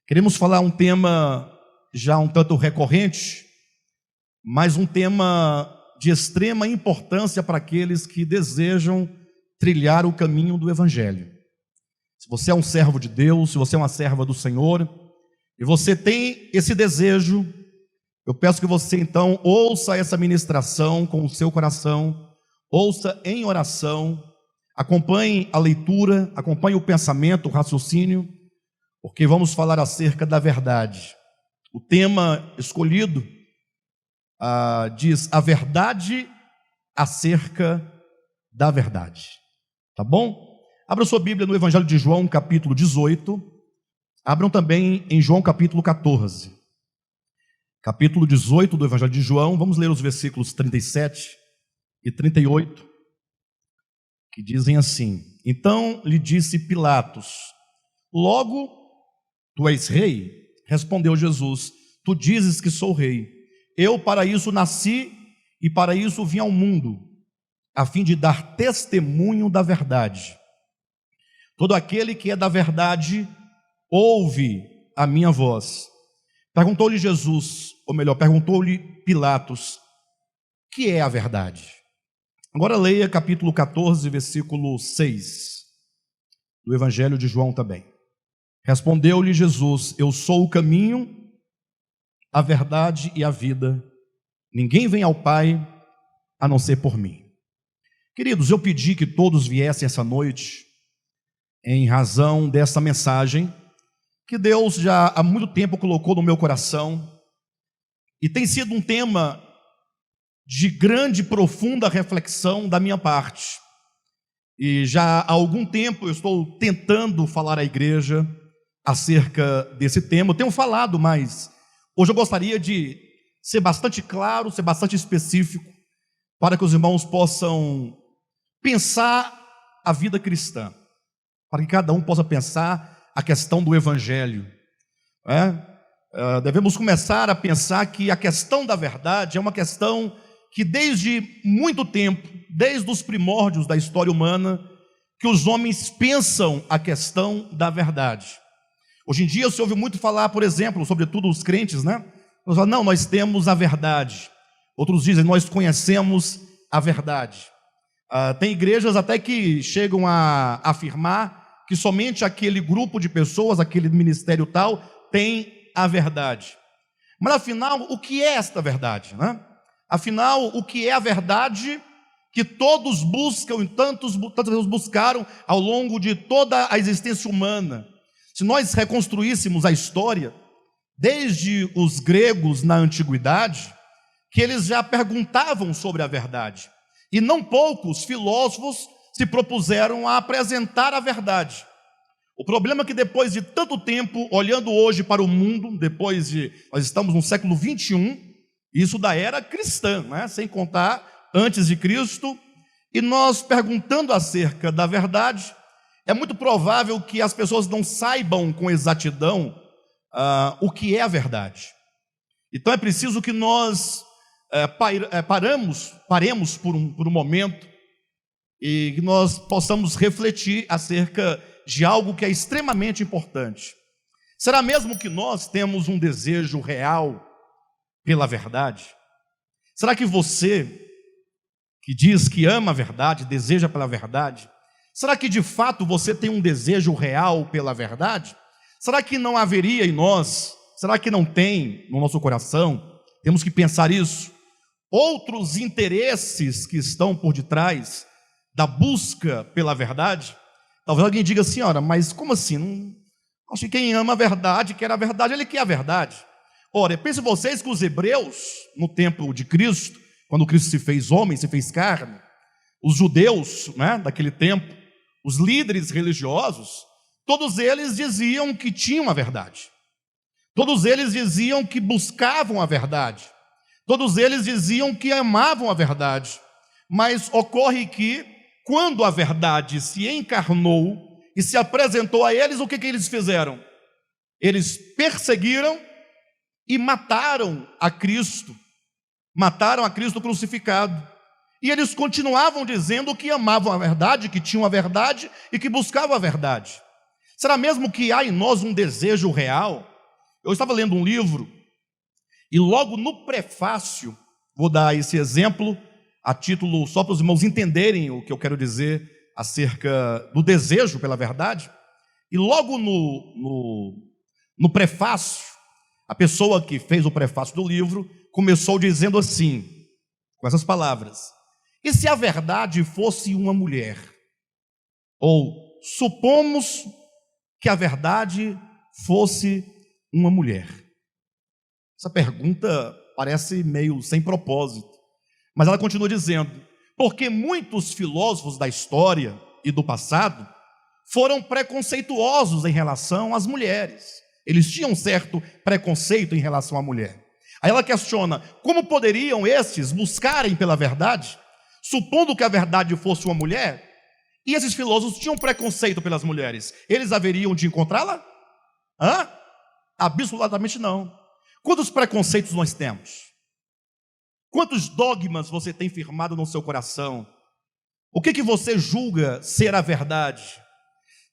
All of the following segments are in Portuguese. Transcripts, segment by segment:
Queremos falar um tema já um tanto recorrente, mas um tema de extrema importância para aqueles que desejam trilhar o caminho do Evangelho. Se você é um servo de Deus, se você é uma serva do Senhor, e você tem esse desejo, eu peço que você então ouça essa ministração com o seu coração, ouça em oração, acompanhe a leitura, acompanhe o pensamento, o raciocínio, porque vamos falar acerca da verdade. O tema escolhido diz a verdade acerca da verdade. Tá bom? Abra sua Bíblia no Evangelho de João, capítulo 18. Abram também em João, capítulo 14. Capítulo 18 do Evangelho de João. Vamos ler os versículos 37 e 38, que dizem assim: Então lhe disse Pilatos: Logo, tu és rei? Respondeu Jesus: Tu dizes que sou rei. Eu para isso nasci e para isso vim ao mundo, a fim de dar testemunho da verdade. Todo aquele que é da verdade ouve a minha voz. Perguntou-lhe Jesus, ou melhor, perguntou-lhe Pilatos: que é a verdade? Agora leia capítulo 14, versículo 6, do Evangelho de João também. Respondeu-lhe Jesus: Eu sou o caminho, a verdade e a vida. Ninguém vem ao Pai a não ser por mim. Queridos, eu pedi que todos viessem essa noite em razão dessa mensagem que Deus já há muito tempo colocou no meu coração, e tem sido um tema de grande e profunda reflexão da minha parte. E já há algum tempo eu estou tentando falar à igreja acerca desse tema. Eu tenho falado, mas hoje eu gostaria de ser bastante claro, ser bastante específico, para que os irmãos possam pensar a vida cristã, para que cada um possa pensar a questão do Evangelho. Devemos começar a pensar que a questão da verdade é uma questão que desde muito tempo, desde os primórdios da história humana, que os homens pensam a questão da verdade. Hoje em dia se ouve muito falar, por exemplo, sobretudo os crentes, né? Nós falamos, não, nós temos a verdade. Outros dizem, nós conhecemos a verdade. Tem igrejas até que chegam a afirmar que somente aquele grupo de pessoas, aquele ministério tal, tem a verdade. Mas afinal, o que é esta verdade, né? Afinal, o que é a verdade que todos buscam, e tantas vezes buscaram ao longo de toda a existência humana? Se nós reconstruíssemos a história, desde os gregos na antiguidade, que eles já perguntavam sobre a verdade, e não poucos filósofos se propuseram a apresentar a verdade. O problema é que depois de tanto tempo, olhando hoje para o mundo, nós estamos no século 21, isso da era cristã, né? Sem contar antes de Cristo, e nós perguntando acerca da verdade, é muito provável que as pessoas não saibam com exatidão o que é a verdade. Então é preciso que nós paremos por um momento e que nós possamos refletir acerca de algo que é extremamente importante. Será mesmo que nós temos um desejo real pela verdade? Será que você, que diz que ama a verdade, deseja pela verdade, será que de fato você tem um desejo real pela verdade? Será que não haveria em nós, será que não tem no nosso coração, temos que pensar isso, outros interesses que estão por detrás da busca pela verdade? Talvez alguém diga assim, ora, mas como assim? Não, acho que quem ama a verdade, quer a verdade, ele quer a verdade. Ora, pense vocês que os hebreus, no tempo de Cristo, quando Cristo se fez homem, se fez carne, os judeus, né, daquele tempo, os líderes religiosos, todos eles diziam que tinham a verdade. Todos eles diziam que buscavam a verdade. Todos eles diziam que amavam a verdade. Mas ocorre que, quando a verdade se encarnou e se apresentou a eles, o que eles fizeram? Eles perseguiram e mataram a Cristo crucificado. E eles continuavam dizendo que amavam a verdade, que tinham a verdade e que buscavam a verdade. Será mesmo que há em nós um desejo real Eu estava lendo um livro e logo no prefácio, vou dar esse exemplo a título só para os irmãos entenderem o que eu quero dizer acerca do desejo pela verdade. E logo no prefácio, a pessoa que fez o prefácio do livro começou dizendo assim, com essas palavras: e se a verdade fosse uma mulher? Ou supomos que a verdade fosse uma mulher. Essa pergunta parece meio sem propósito, mas ela continua dizendo: porque muitos filósofos da história e do passado foram preconceituosos em relação às mulheres. Eles tinham certo preconceito em relação à mulher. Aí ela questiona: como poderiam estes buscarem pela verdade, supondo que a verdade fosse uma mulher, e esses filósofos tinham preconceito pelas mulheres? Eles haveriam de encontrá-la? Absolutamente não. Quantos preconceitos nós temos? Quantos dogmas você tem firmado no seu coração? O que você julga ser a verdade?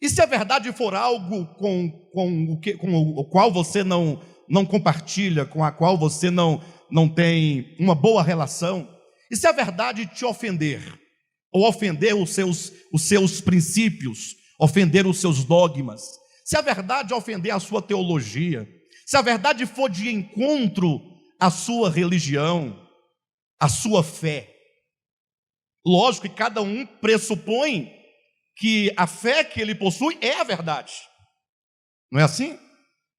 E se a verdade for algo com o qual você não compartilha, com a qual você não tem uma boa relação? E se a verdade te ofender? Ou ofender os seus princípios, ofender os seus dogmas? Se a verdade ofender a sua teologia, se a verdade for de encontro à sua religião, à sua fé, lógico que cada um pressupõe que a fé que ele possui é a verdade, não é assim?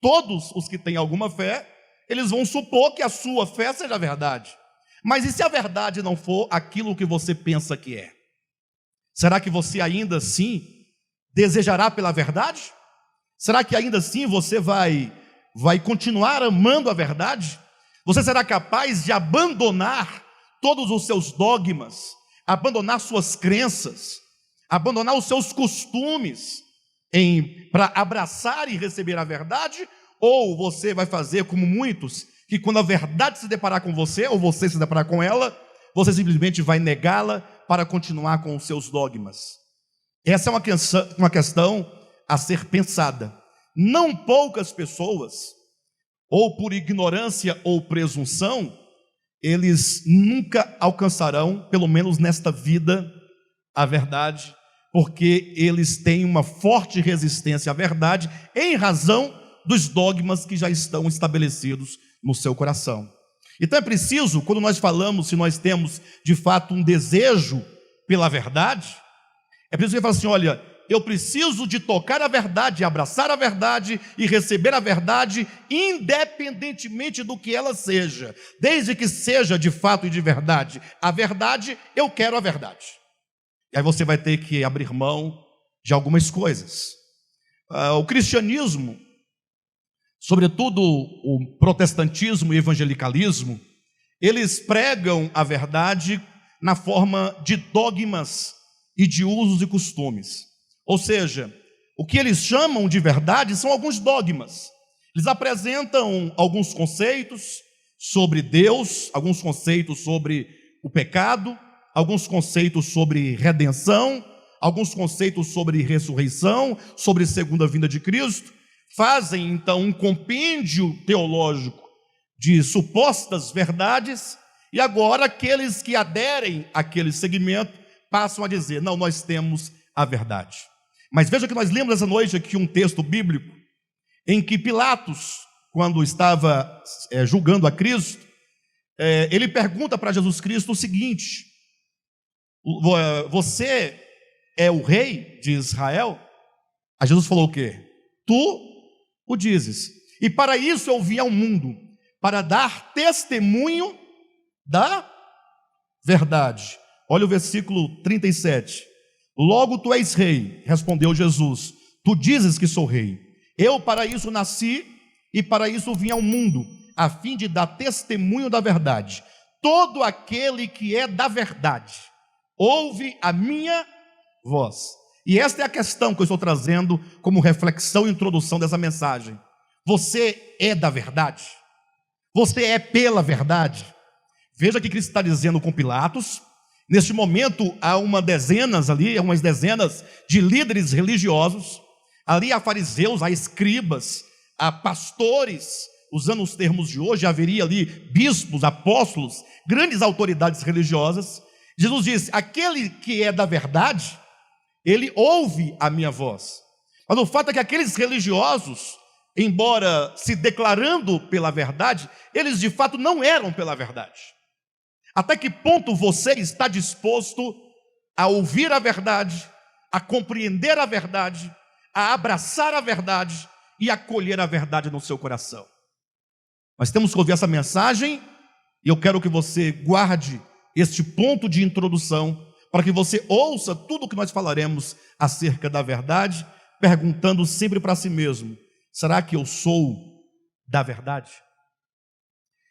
Todos os que têm alguma fé, eles vão supor que a sua fé seja a verdade. Mas e se a verdade não for aquilo que você pensa que é? Será que você ainda assim desejará pela verdade? Será que ainda assim você vai continuar amando a verdade? Você será capaz de abandonar todos os seus dogmas, abandonar suas crenças, abandonar os seus costumes para abraçar e receber a verdade? Ou você vai fazer como muitos, que quando a verdade se deparar com você, ou você se deparar com ela, você simplesmente vai negá-la para continuar com os seus dogmas? Essa é uma questão a ser pensada. Não poucas pessoas, ou por ignorância ou presunção, eles nunca alcançarão, pelo menos nesta vida, a verdade, porque eles têm uma forte resistência à verdade em razão dos dogmas que já estão estabelecidos no seu coração. Então é preciso, quando nós falamos, se nós temos de fato um desejo pela verdade, é preciso que fale assim: olha, eu preciso de tocar a verdade, abraçar a verdade e receber a verdade, independentemente do que ela seja, desde que seja de fato e de verdade a verdade, eu quero a verdade. E aí você vai ter que abrir mão de algumas coisas. O cristianismo, sobretudo o protestantismo e o evangelicalismo, eles pregam a verdade na forma de dogmas e de usos e costumes. Ou seja, o que eles chamam de verdade são alguns dogmas. Eles apresentam alguns conceitos sobre Deus, alguns conceitos sobre o pecado, alguns conceitos sobre redenção, alguns conceitos sobre ressurreição, sobre segunda vinda de Cristo. Fazem então um compêndio teológico de supostas verdades, e agora aqueles que aderem àquele segmento passam a dizer: não, nós temos a verdade. Mas veja que nós lemos essa noite aqui um texto bíblico em que Pilatos, quando estava julgando a Cristo, ele pergunta para Jesus Cristo o seguinte: você é o rei de Israel? Aí Jesus falou o quê? Tu o dizes. E para isso eu vim ao mundo, para dar testemunho da verdade. Olha o versículo 37. Logo tu és rei, respondeu Jesus. Tu dizes que sou rei. Eu para isso nasci e para isso vim ao mundo, a fim de dar testemunho da verdade. Todo aquele que é da verdade ouve a minha voz. E esta é a questão que eu estou trazendo como reflexão e introdução dessa mensagem. Você é da verdade? Você é pela verdade? Veja que Cristo está dizendo com Pilatos. Neste momento há umas dezenas de líderes religiosos. Ali há fariseus, há escribas, a pastores, usando os termos de hoje, haveria ali bispos, apóstolos, grandes autoridades religiosas. Jesus disse: aquele que é da verdade, ele ouve a minha voz. Mas o fato é que aqueles religiosos, embora se declarando pela verdade, eles de fato não eram pela verdade. Até que ponto você está disposto a ouvir a verdade, a compreender a verdade, a abraçar a verdade e acolher a verdade no seu coração? Nós temos que ouvir essa mensagem, e eu quero que você guarde este ponto de introdução, para que você ouça tudo o que nós falaremos acerca da verdade, perguntando sempre para si mesmo: será que eu sou da verdade?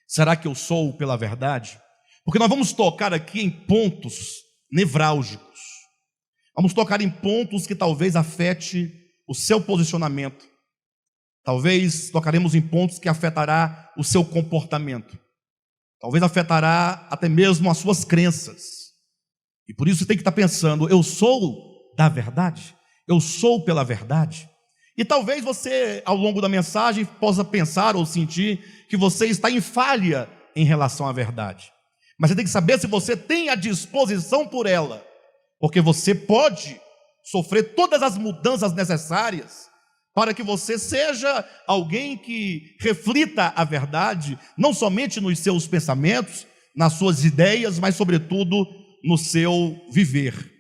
Será que eu sou pela verdade? Porque nós vamos tocar aqui em pontos nevrálgicos, vamos tocar em pontos que talvez afete o seu posicionamento, talvez tocaremos em pontos que afetará o seu comportamento, talvez afetará até mesmo as suas crenças, e por isso você tem que estar pensando: eu sou da verdade? Eu sou pela verdade? E talvez você, ao longo da mensagem, possa pensar ou sentir que você está em falha em relação à verdade, mas você tem que saber se você tem a disposição por ela, porque você pode sofrer todas as mudanças necessárias para que você seja alguém que reflita a verdade, não somente nos seus pensamentos, nas suas ideias, mas sobretudo no seu viver.